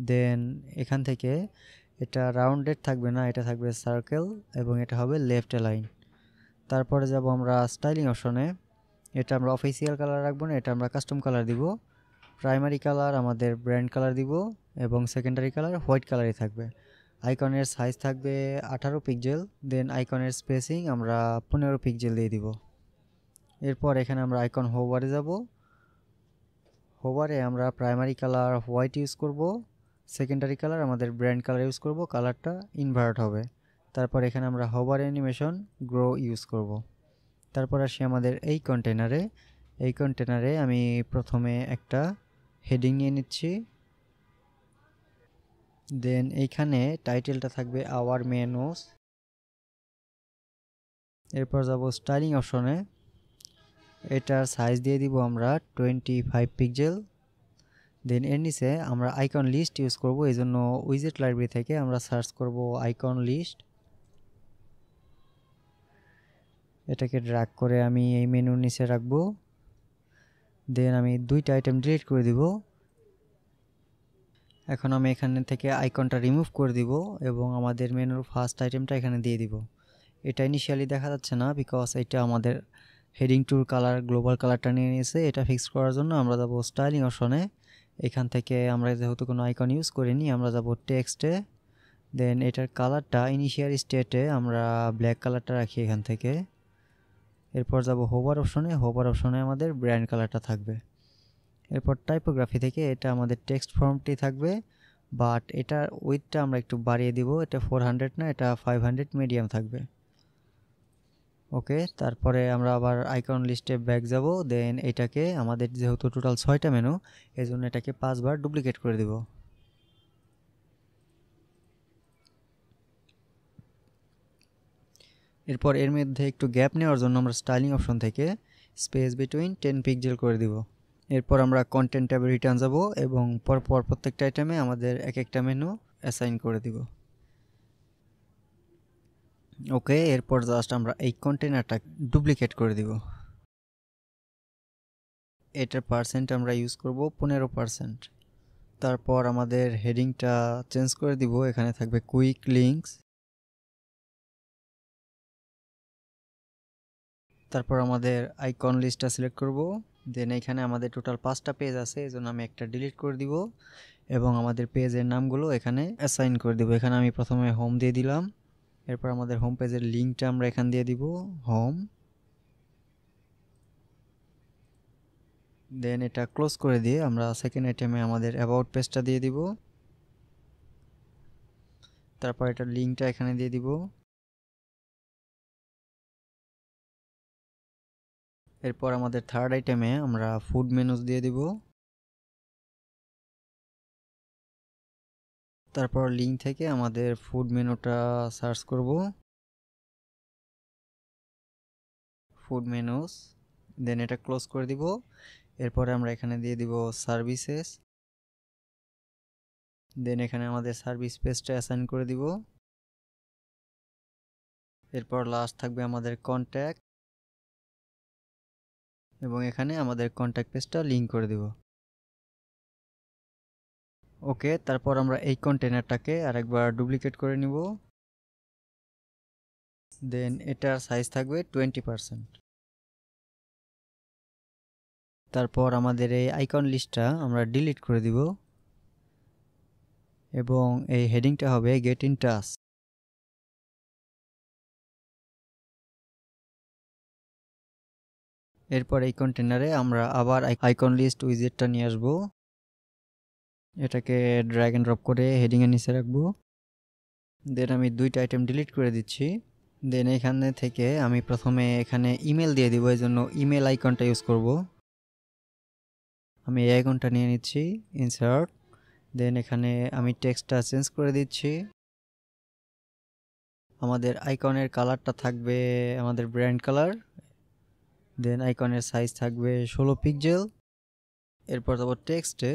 দেন এখান থেকে এটা রাউন্ডেড থাকবে না, এটা থাকবে সার্কেল এবং এটা হবে লেফট অ্যালাইন। তারপরে যাব আমরা স্টাইলিং অপশনে, এটা আমরা অফিসিয়াল কালার রাখবো না, এটা আমরা কাস্টম কালার দিব। প্রাইমারি কালার আমাদের ব্র্যান্ড কালার দিব এবং সেকেন্ডারি কালার হোয়াইট কালারই থাকবে। আইকনের সাইজ থাকবে 18 পিক্সেল। দেন আইকনের স্পেসিং আমরা 15 পিক্সেল দিয়ে দিব। এরপর এখানে আমরা আইকন হোভারে যাব, হোভারে আমরা প্রাইমারি কালার হোয়াইট ইউজ করব, সেকেন্ডারি কালার আমাদের ব্র্যান্ড কালার ইউজ করব, কালারটা ইনভার্ট হবে। তারপর এখানে আমরা হোভার অ্যানিমেশন গ্রো ইউজ করব। তারপর আসি আমাদের এই কন্টেনারে আমি প্রথমে একটা হেডিং নিয়ে নিচ্ছি। দেন এইখানে টাইটেলটা থাকবে আওয়ার মেনুস। এরপর যাব স্টাইলিং অপশনে, এটার সাইজ দিয়ে দিব আমরা 25 পিক্সেল। দেন এর নিচে আমরা আইকন লিস্ট ইউজ করব, এই জন্য উইজেট লাইব্রেরি থেকে আমরা সার্চ করব আইকন লিস্ট। এটাকে ড্র্যাগ করে আমি এই মেনুর নিচে রাখবো। দেন আমি দুইটা আইটেম ডিলিট করে দিব। এখন আমি এখানে থেকে আইকনটা রিমুভ করে দিব এবং আমাদের মেনুর ফার্স্ট আইটেমটা এখানে দিয়ে দিব। এটা ইনিশিয়ালি দেখা যাচ্ছে না, বিকজ এটা আমাদের হেডিং টুর কালার গ্লোবাল কালারটা নিয়ে নিয়েছে। এটা ফিক্স করার জন্য আমরা যাব স্টাইলিং অপশনে, এখান থেকে আমরা যেহেতু কোনো আইকন ইউজ করিনি আমরা যাব টেক্সটে। দেন এটার কালারটা ইনিশিয়াল স্টেটে আমরা ব্ল্যাক কালারটা রাখি এখান থেকে। এরপর যাব হোভার অপশনে আমাদের ব্র্যান্ড কালারটা থাকবে। এরপর টাইপোগ্রাফি থেকে এটা আমাদের টেক্সট ফর্মটি থাকবে, বাট এটার উইথটা আমরা একটু বাড়িয়ে দিব, এটা 400 না, এটা 500 মিডিয়াম থাকবে। ওকে, তারপরে আমরা আবার আইকন লিস্টে ব্যাক যাব। দেন এটাকে আমাদের যেহেতু টোটাল 6টা মেনু, এই জন্য এটাকে 5 বার ডুপ্লিকেট করে দিব। এরপর এর মধ্যে একটু গ্যাপ নেওয়ার জন্য আমরা স্টাইলিং অপশন থেকে স্পেস বিটুইন 10 পিক্সেল করে দিব। এরপর আমরা কন্টেন্ট ট্যাবে রিটার্ন যাব এবং পরপর প্রত্যেকটা আইটেমে আমাদের এক একটা মেনু অ্যাসাইন করে দিব। ওকে, এরপর জাস্ট আমরা এই কন্টেনারটা ডুপ্লিকেট করে দিব। এটার পার্সেন্ট আমরা ইউজ করব 15%। তারপর আমাদের হেডিংটা চেঞ্জ করে দিব, এখানে থাকবে কুইক লিঙ্কস। তারপর আমাদের আইকন লিস্টটা সিলেক্ট করব। দেন এখানে আমাদের টোটাল 5টা পেজ আছে, এই জন্য আমি একটা ডিলিট করে দিব এবং আমাদের পেজের নামগুলো এখানে অ্যাসাইন করে দিব। এখানে আমি প্রথমে হোম দিয়ে দিলাম, এরপর আমাদের হোম পেজের লিঙ্কটা আমরা এখান দিয়ে দিব হোম। দেন এটা ক্লোজ করে দিয়ে আমরা সেকেন্ড আইটেমে আমাদের অ্যাবাউট পেজটা দিয়ে দিব। তারপর এটা লিঙ্কটা এখানে দিয়ে দিব। এরপর আমাদের থার্ড আইটেমে আমরা ফুড মেনুস দিয়ে দিব। তারপর লিঙ্ক থেকে আমাদের ফুড মেনুটা সার্চ করব, ফুড মেনুস। দেন এটা ক্লোজ করে দিব। এরপরে আমরা এখানে দিয়ে দিব সার্ভিসেস। দেন এখানে আমাদের সার্ভিস পেজটা অ্যাসাইন করে দিব। এরপর লাস্ট থাকবে আমাদের কন্ট্যাক্ট এবং এখানে আমাদের কন্ট্যাক্ট পেজটা লিঙ্ক করে দিব। ওকে, তারপর আমরা এই কন্টেনারটাকে আরেকবার ডুপ্লিকেট করে নিব। দেন এটার সাইজ থাকবে 20%। তারপর আমাদের এই আইকন লিস্টটা আমরা ডিলিট করে দিব এবং এই হেডিংটা হবে গেট ইন টাচ। এরপর এই কন্টেনারে আমরা আবার আইকন লিস্ট উইজেটটা নিয়ে আসব। এটাকে ড্র্যাগ এন্ড ড্রপ করে হেডিংয়ের নিচে রাখবো। দেন আমি দুইটা আইটেম ডিলিট করে দিচ্ছি। দেন এখানে থেকে আমি প্রথমে এখানে ইমেল দিয়ে দিব, এই জন্য ইমেল আইকনটা ইউজ করব। আমি এই আইকনটা নিয়ে নিচ্ছি, ইনসার্ট। দেন এখানে আমি টেক্সটটা চেঞ্জ করে দিচ্ছি। আমাদের আইকনের কালারটা থাকবে আমাদের ব্র্যান্ড কালার। দেন আইকনের সাইজ থাকবে 16 পিক্সেল। এরপর যাব টেক্সটে।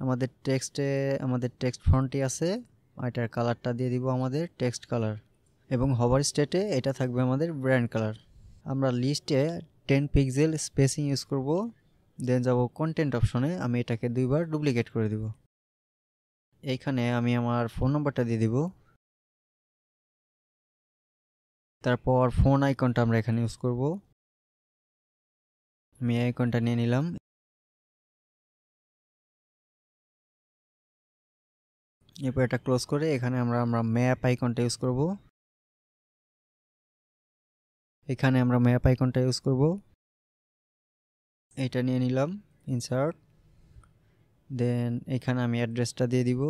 আমাদের টেক্সট ফন্টই আছে, এটার কালারটা দিয়ে দিব আমাদের টেক্সট কালার এবং হভার স্টেটে এটা থাকবে আমাদের ব্র্যান্ড কালার। আমরা লিস্টে 10 পিক্সেল স্পেসিং ইউজ করব। দেন যাব কন্টেন্ট অপশনে, আমি এটাকে দুইবার ডুপ্লিকেট করে দিব। এইখানে আমি আমার ফোন নাম্বারটা দিয়ে দিব। তারপর ফোন আইকনটা আমরা এখানে ইউজ করব। আমি এই আইকনটা নিয়ে নিলাম। এরপর এটা ক্লোজ করে এখানে আমরা ম্যাপ আইকনটা ইউজ করব। এখানে আমরা ম্যাপ আইকনটা ইউজ করব, এটা নিয়ে নিলাম, ইনসার্ট। দেন এখানে আমি অ্যাড্রেসটা দিয়ে দিব।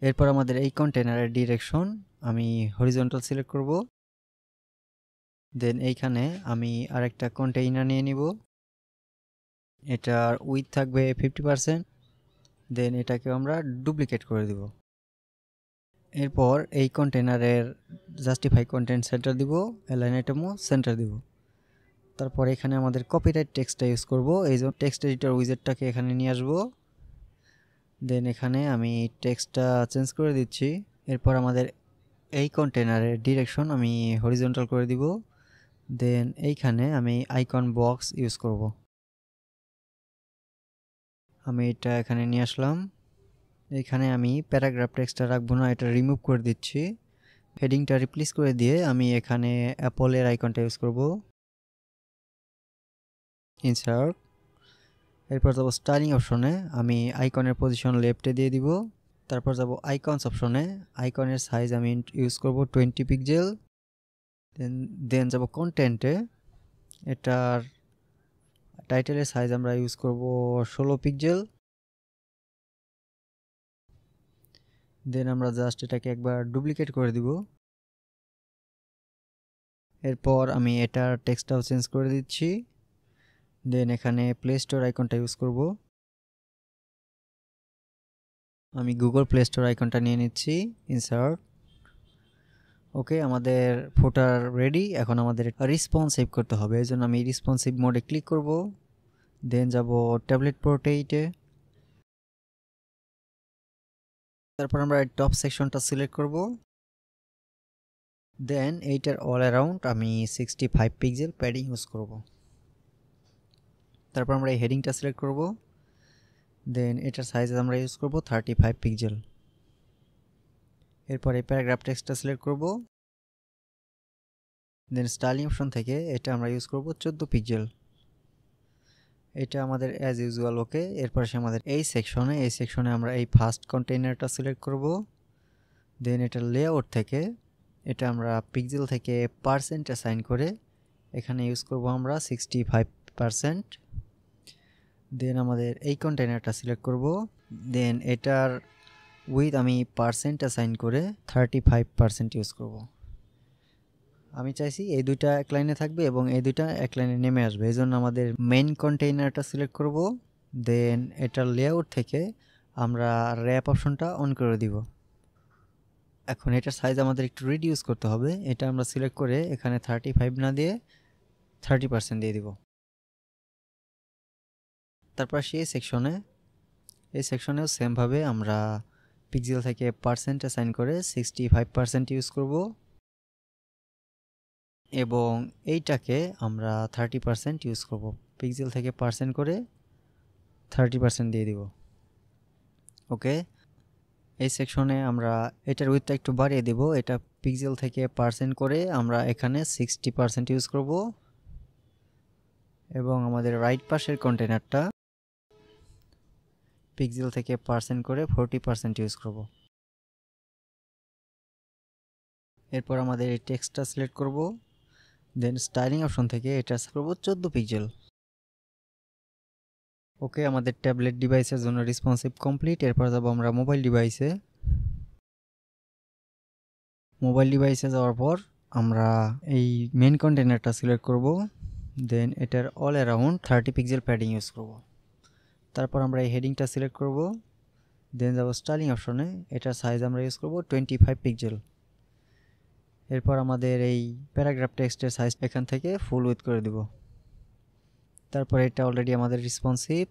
এরপর আমাদের এই কন্টেনারের ডিরেকশন আমি হরিজন্টাল সিলেক্ট করব। দেন এইখানে আমি আরেকটা কন্টেইনার নিয়ে নিব, এটার উইথ থাকবে 50%। দেন এটাকে আমরা ডুপ্লিকেট করে দিব। এরপর এই কন্টেনারের জাস্টিফাই কন্টেন্ট সেন্টার দিব, অ্যালাইন আইটেমও সেন্টার দিব। তারপর এখানে আমাদের কপিরাইট টেক্সটটা ইউজ করব, এই জন্য টেক্সট এডিটর উইজেটটাকে এখানে নিয়ে আসব। দেন এখানে আমি টেক্সটটা চেঞ্জ করে দিচ্ছি। এরপর আমাদের এই কন্টেনারের ডিরেকশন আমি হরিজন্টাল করে দিব। দেন এইখানে আমি আইকন বক্স ইউজ করব। আমি এটা এখানে নিয়ে আসলাম। এখানে আমি প্যারাগ্রাফ টেক্সটটা রাখবো না, এটা রিমুভ করে দিচ্ছি। হেডিংটা রিপ্লেস করে দিয়ে আমি এখানে অ্যাপলের আইকনটা ইউজ করব, ইনসার্ট। এরপর যাব স্টাইলিং অপশনে, আমি আইকনের পজিশন লেফটে দিয়ে দিব। তারপর যাব আইকনস অপশনে, আইকনের সাইজ আমি ইউজ করব 20 পিক্সেল। দেন যাব কন্টেন্টে, এটার টাইটেলের সাইজ আমরা ইউজ করব 16 পিক্সেল। দেন আমরা জাস্ট এটাকে একবার ডুপ্লিকেট করে দিব। এরপর আমি এটার টেক্সটটাও চেঞ্জ করে দিচ্ছি। দেন এখানে প্লে স্টোর আইকনটা ইউজ করব, আমি গুগল প্লে স্টোর আইকনটা নিয়ে নিচ্ছি, ইনসার্ট। ওকে, আমাদের ফুটার রেডি। এখন আমাদের রেসপন্সিভ করতে হবে, এই জন্য আমি রেসপন্সিভ মোডে ক্লিক করব। দেন যাব ট্যাবলেট পোর্ট্রেইটে। তারপর আমরা টপ সেকশনটা সিলেক্ট করব। দেন এইটার অল অ্যারাউন্ড আমি 65 পিক্সেল প্যাডিং ইউজ করব। তারপর আমরা এই হেডিংটা সিলেক্ট করব। দেন এটার সাইজ আমরা ইউজ করব 35 পিক্সেল। এরপর এই প্যারাগ্রাফ টেক্সটটা সিলেক্ট করব। দেন স্টাইলিং অপশন থেকে এটা আমরা ইউজ করব 14 পিক্সেল। এটা আমাদের অ্যাজ ইউজুয়াল ওকে। এরপর আমাদের এই সেকশনে আমরা এই ফার্স্ট কন্টেইনারটা সিলেক্ট করব। দেন এটা লেআউট থেকে এটা আমরা পিক্সেল থেকে পার্সেন্ট অ্যাসাইন করে এখানে ইউজ করব আমরা 65%। দেন আমাদের এই কন্টেইনারটা সিলেক্ট করব। দেন এটার উইথ আমি পার্সেন্ট অ্যাসাইন করে 35% ইউজ করব। আমি চাইছি এই দুইটা এক লাইনে থাকবে এবং এই দুইটা এক লাইনে নেমে আসবে, এই জন্য আমাদের মেইন কন্টেইনারটা সিলেক্ট করব। দেন এটার লেআউট থেকে আমরা র্যাপ অপশনটা অন করে দিব। এখন এটার সাইজ আমাদের একটু রিডিউস করতে হবে। এটা আমরা সিলেক্ট করে এখানে 35 না দিয়ে 30% দিয়ে দিব। তারপর এই সেকশনেও সেমভাবে আমরা পিক্সেল থেকে পার্সেন্ট অ্যাসাইন করে 65% ইউজ করব এবং এইটাকে আমরা 30% ইউজ করব। পিক্সেল থেকে পার্সেন্ট করে 30% দিয়ে দিব। ওকে, এই সেকশনে আমরা এটার উইথটা একটু বাড়িয়ে দিব। এটা পিক্সেল থেকে পার্সেন্ট করে আমরা এখানে 60% ইউজ করব এবং আমাদের রাইট পাশের কন্টেইনারটা পিক্সেল থেকে পার্সেন্ট করে 40% ইউজ করব। এরপর আমাদের এই টেক্সটটা সিলেক্ট করব। দেন স্টাইলিং অপশন থেকে এটা করব 14 পিক্সেল। ওকে, আমাদের ট্যাবলেট ডিভাইসের জন্য রেসপন্সিভ কমপ্লিট। এরপর যাব আমরা মোবাইল ডিভাইসে যাওয়ার পর আমরা এই মেইন কন্টেইনারটা সিলেক্ট করব। দেন এটার all around 30 pixel padding use করব। তারপর আমরা এই হেডিংটা সিলেক্ট করব। দেন যাব স্টাইলিং অপশনে, এটার সাইজ আমরা ইউজ করব 25 পিক্সেল। এরপর আমাদের এই প্যারাগ্রাফ টেক্সটের সাইজ এখান থেকে ফুল উইথ করে দিব। তারপর এটা অলরেডি আমাদের রেসপন্সিভ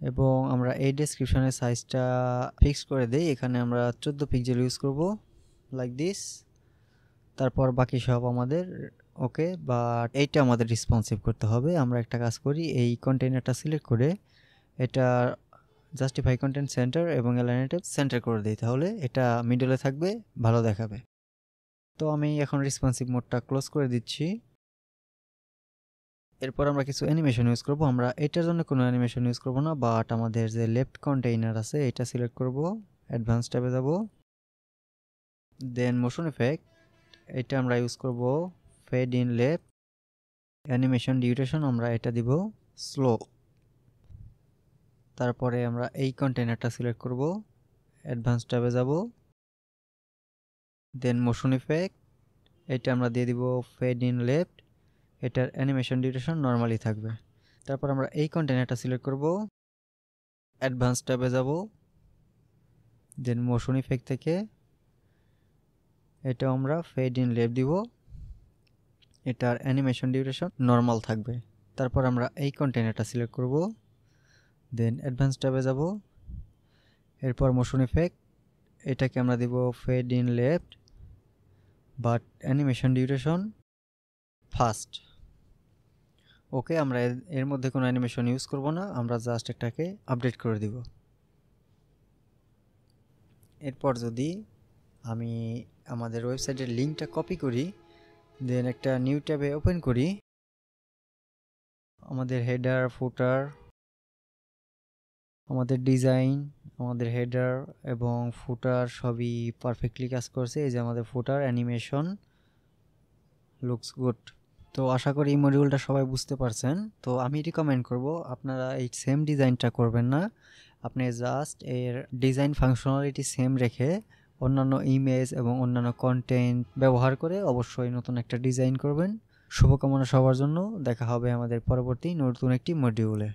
এবং আমরা এই ডেসক্রিপশনের সাইজটা ফিক্স করে দেই। এখানে আমরা 14 পিক্সেল ইউজ করব লাইক দিস। তারপর বাকি সব আমাদের ওকে, বাট এইটা আমাদের রেসপন্সিভ করতে হবে। আমরা একটা কাজ করি, এই কন্টেইনারটা সিলেক্ট করে এটা জাস্টিফাই কন্টেন্ট সেন্টার এবং অ্যালাইনেটিভ সেন্টার করে দিই, তাহলে এটা মিডলে থাকবে, ভালো দেখাবে। তো আমি এখন রেসপন্সিভ মোডটা ক্লোজ করে দিচ্ছি। এরপর আমরা কিছু অ্যানিমেশন ইউজ করব। আমরা এটার জন্য কোনো অ্যানিমেশন ইউজ করব না, বাট আমাদের যে লেফট কন্টেইনার আছে এটা সিলেক্ট করব, অ্যাডভান্স ট্যাবে যাব। দেন মোশন ইফেক্ট, এটা আমরা ইউজ করব fade in left. Animation duration আমরা এটা দিব স্লো। তারপরে আমরা এই কন্টেইনারটা সিলেক্ট করব, অ্যাডভান্স ট্যাবে যাব। দেন মোশন ইফেক্ট, এটা আমরা দিয়ে দিব ফেড ইন লেফট। এটার অ্যানিমেশন ডিউরেশন নরমালি থাকবে। তারপর আমরা এই কন্টেইনারটা সিলেক্ট করব, অ্যাডভান্স ট্যাবে যাব। দেন মোশন ইফেক্ট থেকে এটা আমরা ফেড ইন লেফট দিব, এটার অ্যানিমেশন ডিউরেশন নরমাল থাকবে। তারপর আমরা এই কন্টেইনারটা সিলেক্ট করব, দেন অ্যাডভান্স ট্যাবে যাব। এরপর মোশন ইফেক্ট, এটাকে আমরা দিব fade in left but animation duration fast. Okay, আমরা এর মধ্যে কোনো অ্যানিমেশন ইউজ করব না, আমরা জাস্ট এটাকে আপডেট করে দিব। এরপর যদি আমি আমাদের ওয়েবসাইটের লিঙ্কটা কপি করি, দেন একটা নিউ ট্যাবে ওপেন করি, আমাদের হেডার ফুটার, আমাদের ডিজাইন, আমাদের হেডার এবং ফুটার সবই পারফেক্টলি কাজ করছে। এই যে আমাদের ফুটার অ্যানিমেশন লুকস গুড। তো আশা করি এই মডিউলটা সবাই বুঝতে পারছেন। তো আমি রিকমেন্ড করব আপনারা এই সেম ডিজাইনটা করবেন না, আপনি জাস্ট এর ডিজাইন ফাংশনালিটি সেম রেখে অন্যান্য ইমেজ এবং অন্যান্য কন্টেন্ট ব্যবহার করে অবশ্যই নতুন একটা ডিজাইন করবেন। শুভকামনা সবার জন্য, দেখা হবে আমাদের পরবর্তী নতুন একটি মডিউলে।